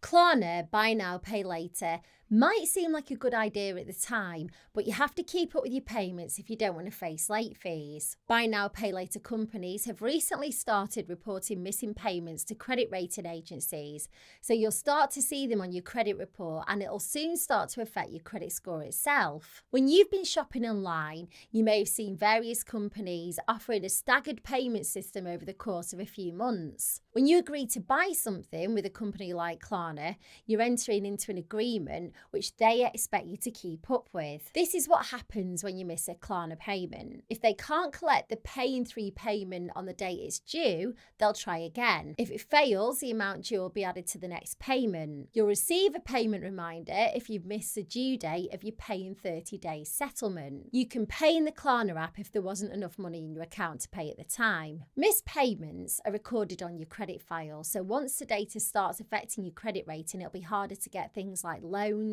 Klarna, buy now, pay later, might seem like a good idea at the time, but you have to keep up with your payments if you don't want to face late fees. Buy now, pay later companies have recently started reporting missing payments to credit rating agencies, so you'll start to see them on your credit report and it'll soon start to affect your credit score itself. When you've been shopping online, you may have seen various companies offering a staggered payment system over the course of a few months. When you agree to buy something with a company like Klarna, you're entering into an agreement which they expect you to keep up with. This is what happens when you miss a Klarna payment. If they can't collect the Pay in 3 payment on the date it's due, they'll try again. If it fails, the amount due will be added to the next payment. You'll receive a payment reminder if you've missed the due date of your Pay in 30 days settlement. You can pay in the Klarna app if there wasn't enough money in your account to pay at the time. Missed payments are recorded on your credit file, so once the data starts affecting your credit rating, it'll be harder to get things like loans,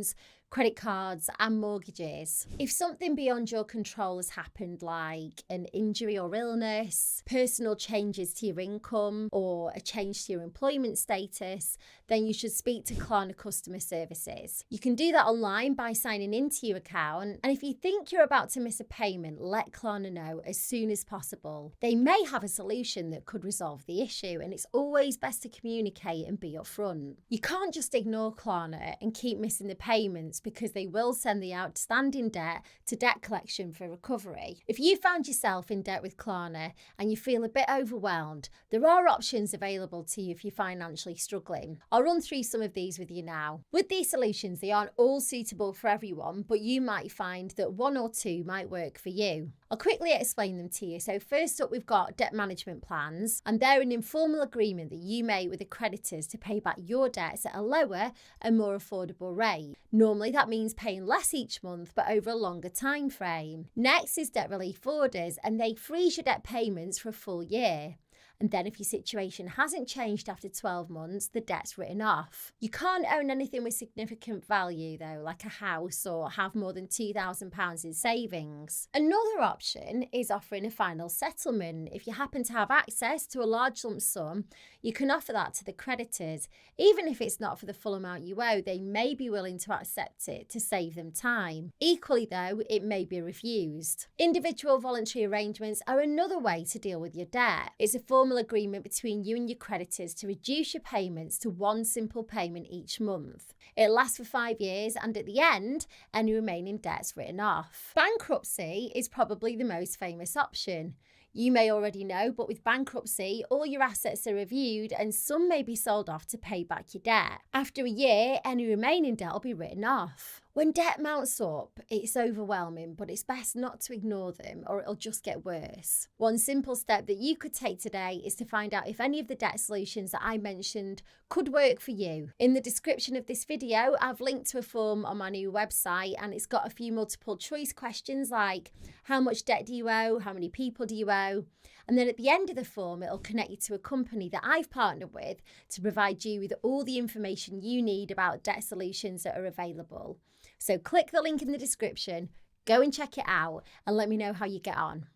credit cards and mortgages. If something beyond your control has happened, like an injury or illness, personal changes to your income, or a change to your employment status, then you should speak to Klarna customer services. You can do that online by signing into your account, and if you think you're about to miss a payment, let Klarna know as soon as possible. They may have a solution that could resolve the issue, and it's always best to communicate and be upfront. You can't just ignore Klarna and keep missing the payments, because they will send the outstanding debt to debt collection for recovery. If you found yourself in debt with Klarna and you feel a bit overwhelmed, there are options available to you if you're financially struggling. I'll run through some of these with you now. With these solutions, they aren't all suitable for everyone, but you might find that one or two might work for you. I'll quickly explain them to you. So first up, we've got debt management plans, and they're an informal agreement that you make with the creditors to pay back your debts at a lower and more affordable rate. Normally that means paying less each month, but over a longer time frame. Next is debt relief orders, and they freeze your debt payments for a full year. And then if your situation hasn't changed after 12 months, the debt's written off. You can't own anything with significant value though, like a house, or have more than £2,000 in savings. Another option is offering a final settlement. If you happen to have access to a large lump sum, you can offer that to the creditors. Even if it's not for the full amount you owe, they may be willing to accept it to save them time. Equally though, it may be refused. Individual voluntary arrangements are another way to deal with your debt. It's a formal agreement between you and your creditors to reduce your payments to one simple payment each month. It lasts for 5 years, and at the end, any remaining debt's written off. Bankruptcy is probably the most famous option. You may already know, but with bankruptcy, all your assets are reviewed and some may be sold off to pay back your debt. After a year, any remaining debt will be written off. When debt mounts up, it's overwhelming, but it's best not to ignore them or it'll just get worse. One simple step that you could take today is to find out if any of the debt solutions that I mentioned could work for you. In the description of this video, I've linked to a form on my new website, and it's got a few multiple choice questions like how much debt do you owe, how many people do you owe, and then at the end of the form, it'll connect you to a company that I've partnered with to provide you with all the information you need about debt solutions that are available. So click the link in the description, go and check it out, and let me know how you get on.